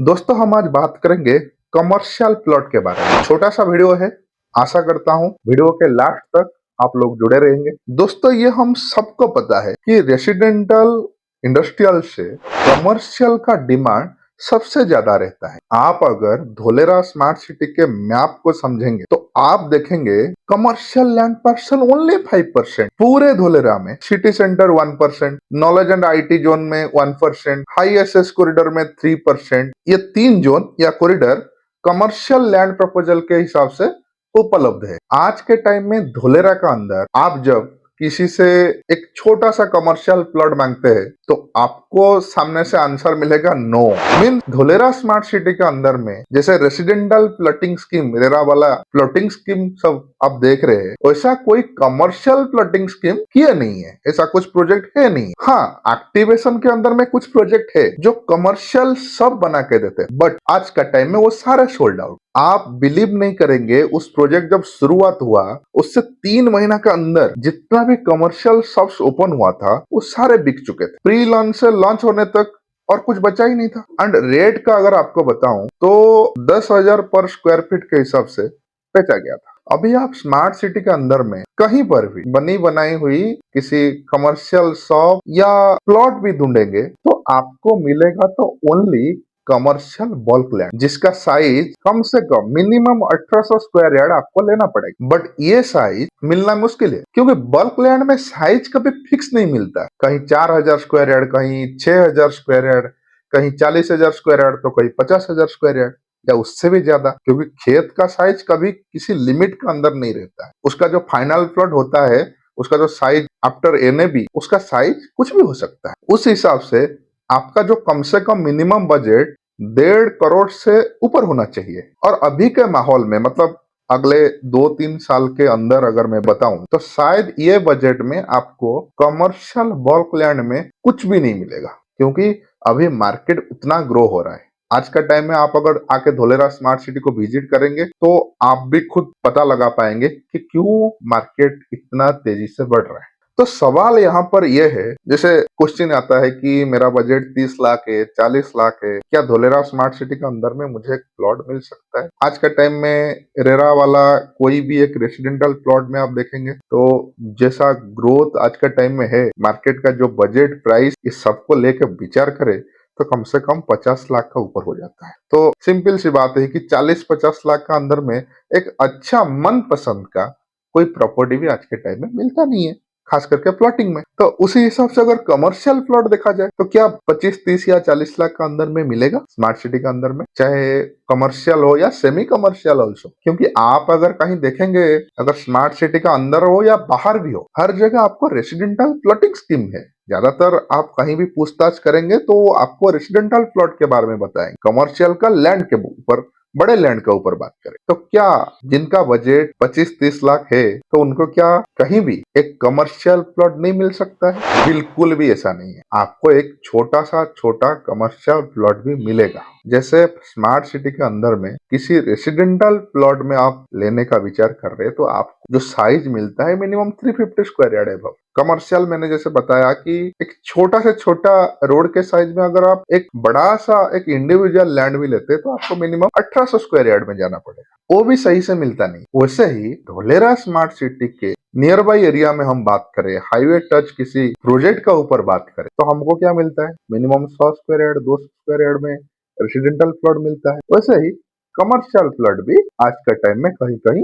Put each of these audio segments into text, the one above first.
दोस्तों हम आज बात करेंगे कमर्शियल प्लॉट के बारे में। छोटा सा वीडियो है, आशा करता हूँ वीडियो के लास्ट तक आप लोग जुड़े रहेंगे। दोस्तों ये हम सबको पता है कि रेसिडेंटल इंडस्ट्रियल से कमर्शियल का डिमांड सबसे ज्यादा रहता है। आप अगर धोलेरा स्मार्ट सिटी के मैप को समझेंगे तो आप देखेंगे कमर्शियल लैंड पार्सल ओनली 5%, पूरे धोलेरा में। City centre 1%, knowledge and IT zone में 1%, हाई एसएस कॉरिडोर में 3%। ये तीन जोन या कॉरिडोर कमर्शियल लैंड प्रपोजल के हिसाब से उपलब्ध है। आज के टाइम में धोलेरा का अंदर आप जब किसी से एक छोटा सा कमर्शियल प्लॉट मांगते हैं तो आपको सामने से आंसर मिलेगा no. Mean Dholera smart city के अंदर में जैसे रेसिडेंटल प्लॉटिंग स्कीम, रेरा वाला प्लॉटिंग स्कीम सब आप देख रहे हैं, वैसा कोई कमर्शियल प्लॉटिंग स्कीम किए नहीं है। ऐसा कुछ प्रोजेक्ट है नहीं। हाँ, एक्टिवेशन के अंदर में कुछ प्रोजेक्ट है जो कमर्शियल सब बना के देते हैं, बट आज का टाइम में वो सारे सोल्ड आउट। आप बिलीव नहीं करेंगे, उस प्रोजेक्ट जब शुरुआत हुआ उससे 3 महीना के अंदर जितना भी कमर्शियल शॉप्स ओपन हुआ था वो सारे बिक चुके थे। प्री लॉन्च से लॉन्च होने तक और कुछ बचा ही नहीं था। एंड रेट का अगर आपको बताऊं तो 10,000 पर स्क्वायर फीट के हिसाब से बेचा गया था। अभी आप स्मार्ट सिटी के अंदर में कहीं पर भी बनी बनाई हुई किसी कमर्शियल शॉप या प्लॉट भी ढूंढेंगे तो आपको मिलेगा तो ओनली कमर्शियल बल्क लैंड, जिसका साइज कम से कम मिनिमम 1800 स्क्वायर यार्ड आपको लेना पड़ेगा। बट ये साइज मिलना मुश्किल है क्योंकि बल्क लैंड में साइज कभी फिक्स नहीं मिलता। कहीं 4000 स्क्वायर यार्ड, कहीं 6000 स्क्वायर यार्ड, कहीं 40,000 स्क्वायर यार्ड, तो कहीं 50,000 स्क्वायर यार्ड या उससे भी ज्यादा। क्योंकि खेत का साइज कभी किसी लिमिट के अंदर नहीं रहता है। उसका जो फाइनल प्लॉट होता है, उसका जो साइज आफ्टर एनएबी, उसका साइज कुछ भी हो सकता है। उस हिसाब से आपका जो कम से कम मिनिमम बजट 1.5 करोड़ से ऊपर होना चाहिए। और अभी के माहौल में मतलब अगले 2-3 साल के अंदर अगर मैं बताऊं तो शायद ये बजट में आपको कमर्शियल बल्क लैंड में कुछ भी नहीं मिलेगा, क्योंकि अभी मार्केट उतना ग्रो हो रहा है। आज का टाइम में आप अगर आके धोलेरा स्मार्ट सिटी को विजिट करेंगे तो आप भी खुद पता लगा पाएंगे कि क्यों मार्केट इतना तेजी से बढ़ रहा है। तो सवाल यहाँ पर यह है, जैसे क्वेश्चन आता है कि मेरा बजट 30 लाख है, 40 लाख है, क्या धोलेरा स्मार्ट सिटी के अंदर में मुझे एक प्लॉट मिल सकता है? आज के टाइम में रेरा वाला कोई भी एक रेसिडेंटल प्लॉट में आप देखेंगे तो जैसा ग्रोथ आज के टाइम में है, मार्केट का जो बजट प्राइस इस सबको लेकर विचार करे तो कम से कम 50 लाख का ऊपर हो जाता है। तो सिंपल सी बात है कि 40-50 लाख का अंदर में एक अच्छा मनपसंद का कोई प्रॉपर्टी भी आज के टाइम में मिलता नहीं है, खास करके प्लॉटिंग में। तो उसी हिसाब से अगर कमर्शियल प्लॉट देखा जाए तो क्या 25-30 या 40 लाख का अंदर में मिलेगा स्मार्ट सिटी के अंदर में, चाहे कमर्शियल हो या सेमी कमर्शियल ऑल्सो? क्योंकि आप अगर कहीं देखेंगे, अगर स्मार्ट सिटी का अंदर हो या बाहर भी हो, हर जगह आपको रेसिडेंटल प्लॉटिंग स्कीम है। ज्यादातर आप कहीं भी पूछताछ करेंगे तो आपको रेसिडेंटल प्लॉट के बारे में बताएंगे, कमर्शियल का लैंड के ऊपर, बड़े लैंड के ऊपर बात करें तो क्या जिनका बजट 25-30 लाख है तो उनको क्या कहीं भी एक कमर्शियल प्लॉट नहीं मिल सकता है? बिल्कुल भी ऐसा नहीं है। आपको एक छोटा कमर्शियल प्लॉट भी मिलेगा। जैसे स्मार्ट सिटी के अंदर में किसी रेसिडेंटल प्लॉट में आप लेने का विचार कर रहे हैं तो आपको जो साइज मिलता है मिनिमम 350 स्क्वायर यार्ड है। कमर्शियल मैंने जैसे बताया कि एक छोटा से छोटा रोड के साइज में अगर आप एक बड़ा सा एक इंडिविजुअल लैंड भी लेते हैं तो आपको मिनिमम 1800 स्क्वायर यार्ड में जाना पड़ेगा, वो भी सही से मिलता नहीं। वैसे ही धोलेरा स्मार्ट सिटी के नियर बाई एरिया में हम बात करें, हाईवे टच किसी प्रोजेक्ट का ऊपर बात करें तो हमको क्या मिलता है? Minimum 100 square yard, 200 square yard में रेसिडेंटल प्लॉट मिलता है। वैसे ही कमर्शियल प्लॉट भी आज के टाइम में कहीं कहीं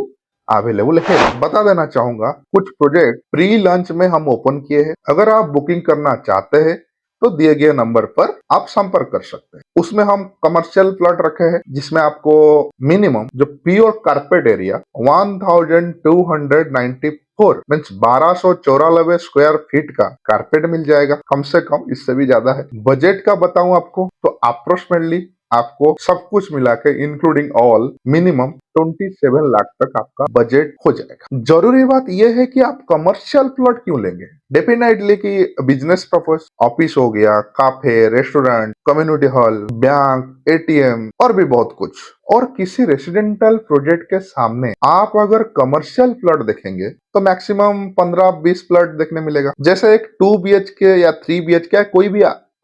अवेलेबल है। बता देना चाहूंगा, कुछ प्रोजेक्ट प्री लॉन्च में हम ओपन किए हैं। अगर आप बुकिंग करना चाहते हैं तो दिए गए नंबर पर आप संपर्क कर सकते हैं। उसमें हम कमर्शियल प्लॉट रखे हैं जिसमें आपको मिनिमम जो pure carpet area 1294 means 1294 square feet का कारपेट मिल जाएगा। कम से कम, इससे भी ज्यादा है। बजट का बताऊं आपको तो अप्रोक्सीमेटली आपको सब कुछ मिला के इंक्लूडिंग ऑल मिनिमम 27 लाख तक आपका बजट हो जाएगा। जरूरी बात यह है कि आप कमर्शियल प्लॉट क्यों लेंगे? डेफिनेटली कि बिजनेस पर्पस, ऑफिस हो गया, cafe, restaurant, community hall, bank, ATM और भी बहुत कुछ। और किसी रेसिडेंटल प्रोजेक्ट के सामने आप अगर कमर्शियल प्लॉट देखेंगे तो मैक्सिमम 15-20 प्लॉट देखने मिलेगा। जैसे एक 2 BHK या 3 BHK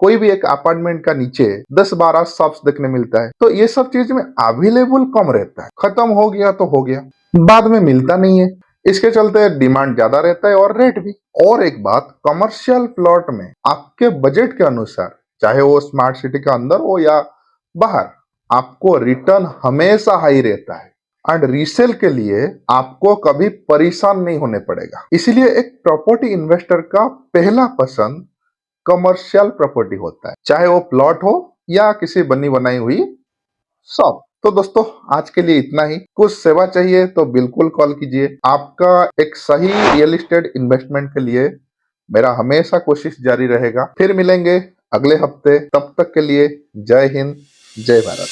कोई भी एक अपार्टमेंट का नीचे 10-12 शॉप्स देखने मिलता है, तो ये सब चीज में अवेलेबल कम रहता है, खत्म हो गया तो हो गया, बाद में मिलता नहीं है। इसके चलते डिमांड ज्यादा रहता है और रेट भी। और एक बात, कमर्शियल प्लॉट में आपके बजट के अनुसार, चाहे वो स्मार्ट सिटी के अंदर हो या बाहर, आपको रिटर्न हमेशा हाई रहता है एंड रीसेल के लिए आपको कभी परेशान नहीं होने पड़ेगा। इसलिए एक प्रॉपर्टी इन्वेस्टर का पहला पसंद कमर्शियल प्रॉपर्टी होता है, चाहे वो प्लॉट हो या किसी बनी बनाई हुई शॉप। तो दोस्तों, आज के लिए इतना ही। कुछ सेवा चाहिए तो बिल्कुल कॉल कीजिए। आपका एक सही रियल एस्टेट इन्वेस्टमेंट के लिए मेरा हमेशा कोशिश जारी रहेगा। फिर मिलेंगे अगले हफ्ते, तब तक के लिए जय हिंद, जय भारत।